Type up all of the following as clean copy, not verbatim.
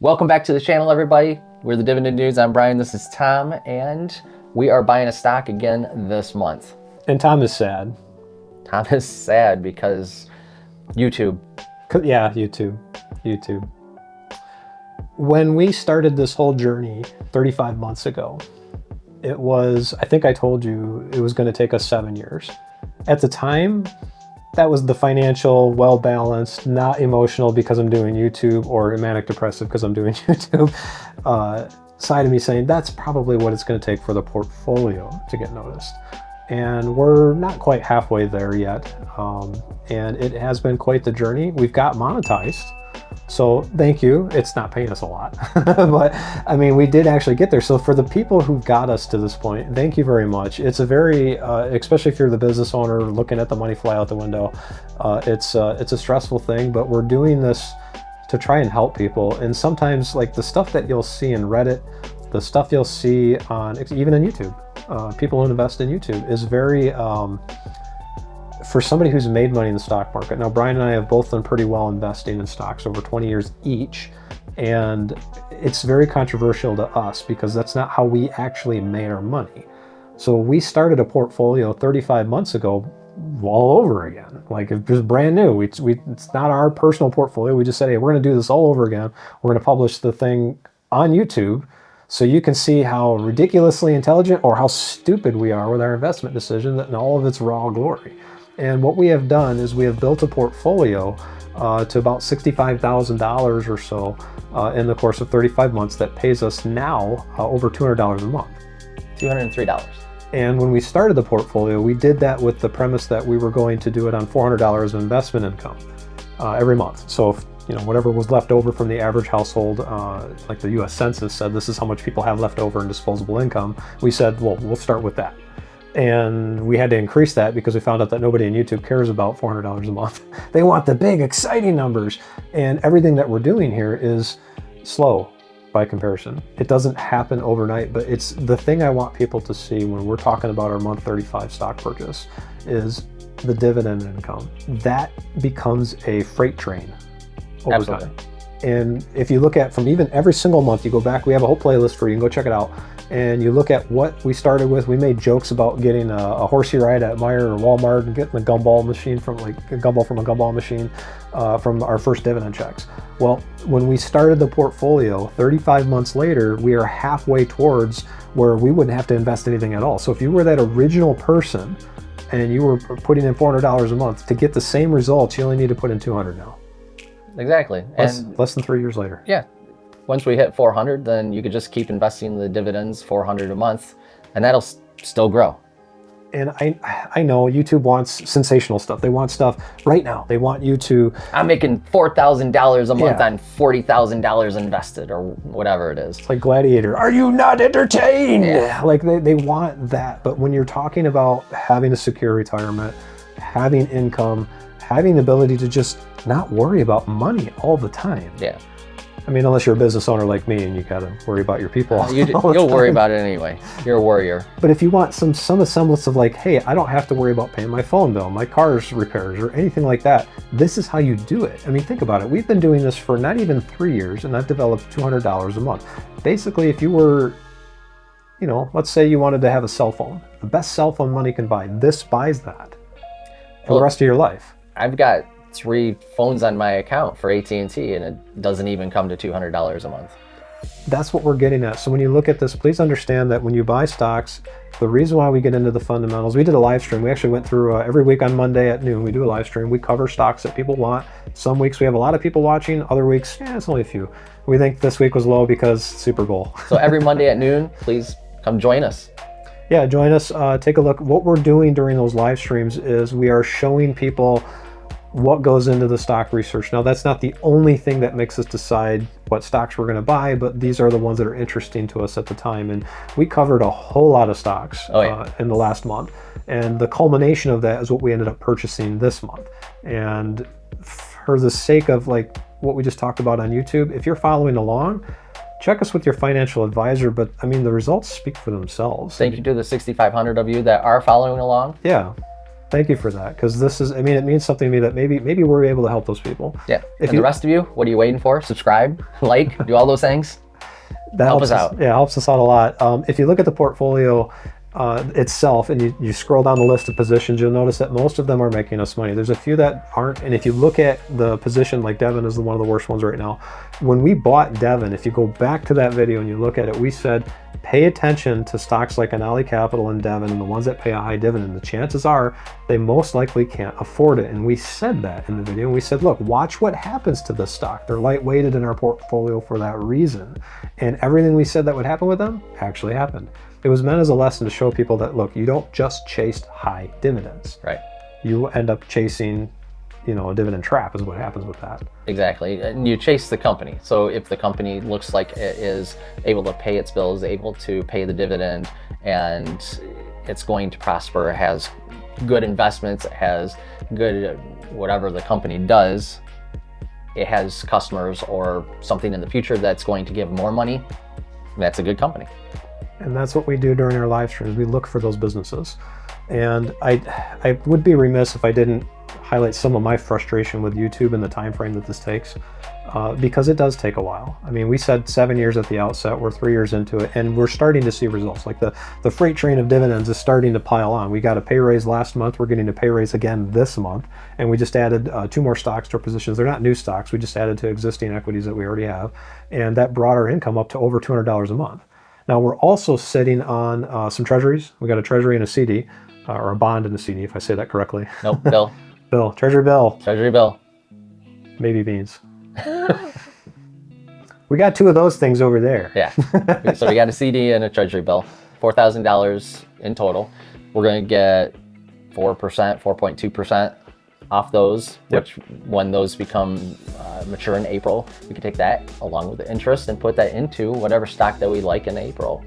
Welcome back to the channel, everybody. We're the Dividend Dudes. I'm Brian. This is Tom, and we are buying a stock again this month. And Tom is sad. Tom is sad because YouTube. Yeah, YouTube. When we started this whole journey 35 months ago, it was, I think I told you, it was going to take us 7 years. At the time, that was the financial, well-balanced, not emotional because I'm doing YouTube or manic depressive because I'm doing YouTube side of me saying that's probably what it's going to take for the portfolio to get noticed. And we're not quite halfway there yet. And it has been quite the journey. We've got monetized. So thank you. It's not paying us a lot, but I mean, we did actually get there. So for the people who got us to this point, thank you very much. It's a very, especially if you're the business owner looking at the money fly out the window, it's a stressful thing, but we're doing this to try and help people. And sometimes like the stuff that you'll see in Reddit, the stuff you'll see on, even in YouTube, people who invest in YouTube is very, for somebody who's made money in the stock market. Now, Brian and I have both done pretty well investing in stocks over 20 years each. And it's very controversial to us because that's not how we actually made our money. So we started a portfolio 35 months ago all over again. Like it was brand new. It's not our personal portfolio. We just said, hey, we're going to do this all over again. We're going to publish the thing on YouTube so you can see how ridiculously intelligent or how stupid we are with our investment decision in all of its raw glory. And what we have done is we have built a portfolio to about $65,000 or so in the course of 35 months that pays us now over $200 a month. $203. And when we started the portfolio, we did that with the premise that we were going to do it on $400 of investment income every month. So if, whatever was left over from the average household, like the US Census said, this is how much people have left over in disposable income. We said, well, we'll start with that. And we had to increase that because we found out that nobody on YouTube cares about $400 a month. They want the big, exciting numbers. And everything that we're doing here is slow by comparison. It doesn't happen overnight, but it's the thing I want people to see when we're talking about our month 35 stock purchase is the dividend income. That becomes a freight train over time. And if you look at from even every single month, you go back, we have a whole playlist for you, you can go check it out. And you look at what we started with. We made jokes about getting a horsey ride at Meijer or Walmart and getting a gumball machine from a gumball machine from our first dividend checks. Well, when we started the portfolio 35 months later, we are halfway towards where we wouldn't have to invest anything at all. So if you were that original person and you were putting in $400 a month to get the same results, you only need to put in $200 now. Exactly. Less than 3 years later. Yeah. Once we hit 400, then you could just keep investing the dividends, 400 a month, and that'll still grow. And I know YouTube wants sensational stuff. They want stuff right now. They want you to... I'm making $4,000 a month on $40,000 invested or whatever it is. It's like Gladiator. Are you not entertained? Yeah. Like they want that. But when you're talking about having a secure retirement, having income, having the ability to just not worry about money all the time. Yeah. I mean, unless you're a business owner like me and you gotta worry about your people. You'll worry about it anyway. You're a warrior. But if you want some semblance of like, hey, I don't have to worry about paying my phone bill, my car's repairs, or anything like that, this is how you do it. I mean, think about it. We've been doing this for not even 3 years, and I've developed $200 a month. Basically, if you were, let's say you wanted to have a cell phone, the best cell phone money can buy, this buys that for the rest of your life. I've got 3 phones on my account for AT&T, and it doesn't even come to $200 a month. That's what we're getting at. So when you look at this, please understand that when you buy stocks, the reason why we get into the fundamentals, we did a live stream. We actually went through every week on Monday at noon, we do a live stream. We cover stocks that people want. Some weeks we have a lot of people watching, other weeks, it's only a few. We think this week was low because Super Bowl. So every Monday at noon, please come join us. Yeah, join us. Take a look. What we're doing during those live streams is we are showing people what goes into the stock research. Now, that's not the only thing that makes us decide what stocks we're going to buy, but these are the ones that are interesting to us at the time. And we covered a whole lot of stocks in the last month. And the culmination of that is what we ended up purchasing this month. And for the sake of like what we just talked about on YouTube, if you're following along, check us with your financial advisor. But I mean, the results speak for themselves. Thank you to the 6,500 of you that are following along. Yeah. Thank you for that, because this is, I mean, it means something to me that maybe we're able to help those people. Yeah. And the rest of you, what are you waiting for? Subscribe, like, do all those things. That help us out. Yeah, helps us out a lot. If you look at the portfolio itself and you scroll down the list of positions, you'll notice that most of them are making us money. There's a few that aren't. And if you look at the position, like Devon is one of the worst ones right now. When we bought Devon, if you go back to that video and you look at it, we said, pay attention to stocks like Anali Capital and Devon and the ones that pay a high dividend. The chances are they most likely can't afford it. And we said that in the video. And we said, look, watch what happens to this stock. They're lightweighted in our portfolio for that reason. And everything we said that would happen with them actually happened. It was meant as a lesson to show people that, look, you don't just chase high dividends. Right. You end up chasing, a dividend trap is what happens with that. Exactly. And you chase the company. So if the company looks like it is able to pay its bills, able to pay the dividend, and it's going to prosper, has good investments, has good whatever the company does, it has customers or something in the future that's going to give more money, that's a good company. And that's what we do during our live streams. We look for those businesses. And I would be remiss if I didn't highlight some of my frustration with YouTube and the time frame that this takes, because it does take a while. I mean, we said 7 years at the outset, we're 3 years into it, and we're starting to see results. Like the freight train of dividends is starting to pile on. We got a pay raise last month, we're getting a pay raise again this month, and we just added 2 more stocks to our positions. They're not new stocks, we just added to existing equities that we already have, and that brought our income up to over $200 a month. Now we're also sitting on some treasuries. We got a treasury and a CD, or a bond and a CD, if I say that correctly. Nope, bill. Bill, treasury bill. Treasury bill. Maybe beans. We got 2 of those things over there. Yeah. So we got a CD and a treasury bill, $4,000 in total. We're going to get 4%, 4.2% off those, Yep. which when those become mature in April, we can take that along with the interest and put that into whatever stock that we like in April.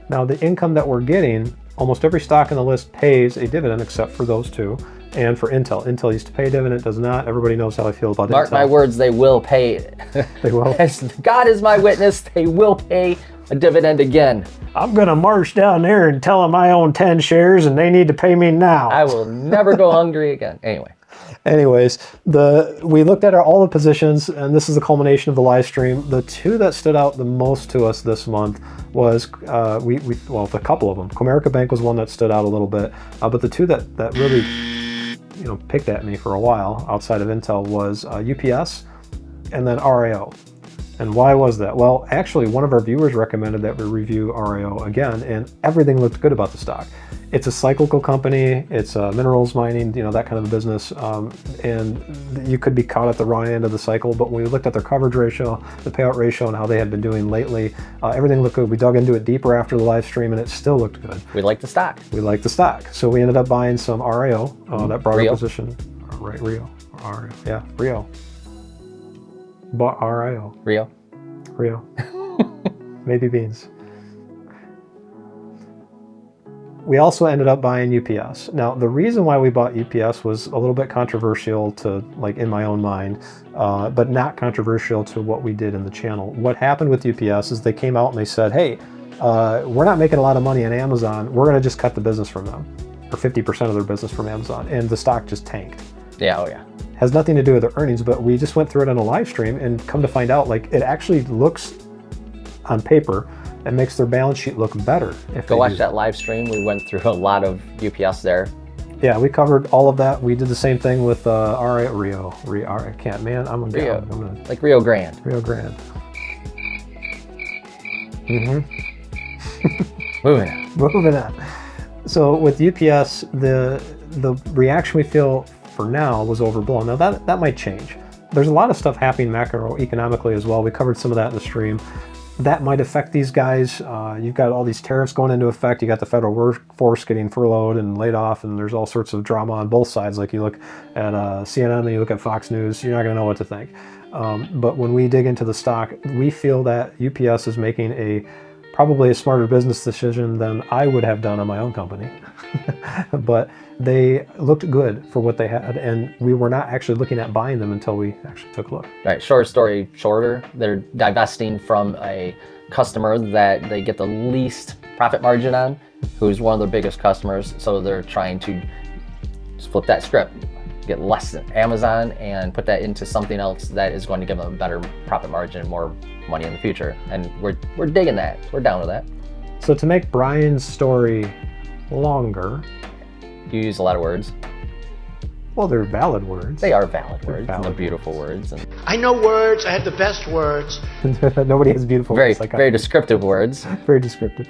Now the income that we're getting, almost every stock on the list pays a dividend except for those 2. And for Intel. Intel used to pay a dividend, does not. Everybody knows how I feel about Intel. Mark my words, they will pay. They will. As God is my witness, they will pay a dividend again. I'm going to march down there and tell them I own 10 shares and they need to pay me now. I will never go hungry again. Anyway. Anyways, we looked at all the positions, and this is the culmination of the live stream. The 2 that stood out the most to us this month was, a couple of them. Comerica Bank was one that stood out a little bit, but the 2 that really picked at me for a while outside of Intel was UPS and then RAO. And why was that? Well, actually, one of our viewers recommended that we review RAO again, and everything looked good about the stock. It's a cyclical company, it's minerals mining, that kind of a business, and you could be caught at the wrong end of the cycle, but when we looked at their coverage ratio, the payout ratio, and how they had been doing lately, everything looked good. We dug into it deeper after the live stream, and it still looked good. We like the stock. We like the stock. So we ended up buying some RAO, that brought our Rio. position, right, Rio, yeah, Rio. Bought RAO. Rio. Maybe beans. We also ended up buying UPS. Now, the reason why we bought UPS was a little bit controversial to, in my own mind, but not controversial to what we did in the channel. What happened with UPS is they came out and they said, hey, we're not making a lot of money on Amazon. We're going to just cut the business from them, or 50% of their business from Amazon. And the stock just tanked. Yeah, oh yeah. Has nothing to do with their earnings, but we just went through it on a live stream and come to find out, it actually looks on paper and makes their balance sheet look better. Go watch that live stream. We went through a lot of UPS there. Yeah, we covered all of that. We did the same thing with Rio. I can't, man. I'm gonna like Rio Grande. Rio Grande. Moving on. So with UPS, the reaction we feel for now was overblown. Now that might change. There's a lot of stuff happening macroeconomically as well. We covered some of that in the stream. That might affect these guys. You've got all these tariffs going into effect. You got the federal workforce getting furloughed and laid off, and there's all sorts of drama on both sides. Like you look at CNN, and you look at Fox News, you're not going to know what to think. But when we dig into the stock, we feel that UPS is making probably a smarter business decision than I would have done on my own company. But they looked good for what they had, and we were not actually looking at buying them until we actually took a look. Right, short story shorter, they're divesting from a customer that they get the least profit margin on, who's one of their biggest customers, so they're trying to Just flip that script, get less than Amazon and put that into something else that is going to give them a better profit margin and more money in the future. And we're digging that. We're down with that. So to make Brian's story longer, You use a lot of words. well, they're valid words. They are valid words, valid and they're beautiful words, and I know words. I have the best words. Nobody has beautiful very words like very descriptive words. very descriptive.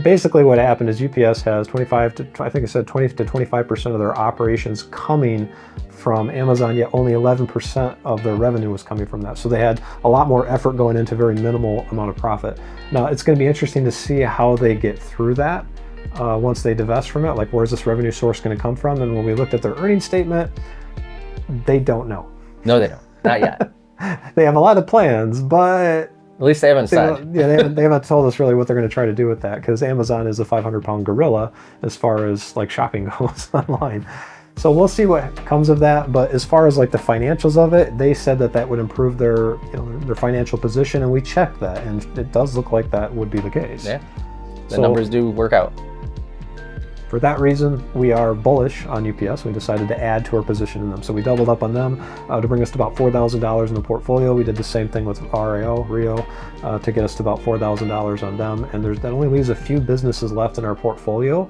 Basically what happened is UPS has 25 to, I think I said 20 to 25% of their operations coming from Amazon, yet only 11% of their revenue was coming from that. So they had a lot more effort going into very minimal amount of profit. Now it's going to be interesting to see how they get through that once they divest from it. Like, where's this revenue source going to come from? And when we looked at their earnings statement, they don't know. No, they don't. Not yet. They have a lot of plans, but At least they haven't said. they haven't told us really what they're going to try to do with that, because Amazon is a 500-pound gorilla as far as like shopping goes online. So we'll see what comes of that. But as far as like the financials of it, they said that would improve their their financial position, and we checked that, and it does look like that would be the case. Yeah, the numbers do work out. For that reason, we are bullish on UPS. We decided to add to our position in them. So we doubled up on them to bring us to about $4,000 in the portfolio. We did the same thing with Rio to get us to about $4,000 on them. And that only leaves a few businesses left in our portfolio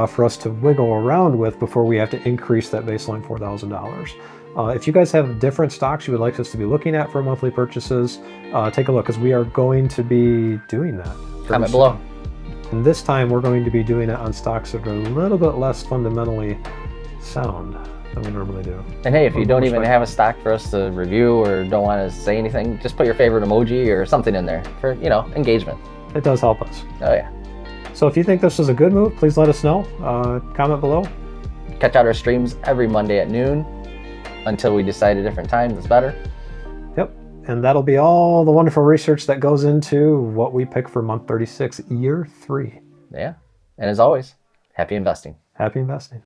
for us to wiggle around with before we have to increase that baseline $4,000. If you guys have different stocks you would like us to be looking at for monthly purchases, take a look, because we are going to be doing that. Comment below. And this time we're going to be doing it on stocks that are a little bit less fundamentally sound than we normally do. And hey, if you don't even have a stock for us to review or don't want to say anything, just put your favorite emoji or something in there for, engagement. It does help us. Oh yeah. So if you think this is a good move, please let us know. Comment below. Catch out our streams every Monday at noon until we decide a different time that's better. Yep. And that'll be all the wonderful research that goes into what we pick for month 36, year 3. Yeah. And as always, happy investing. Happy investing.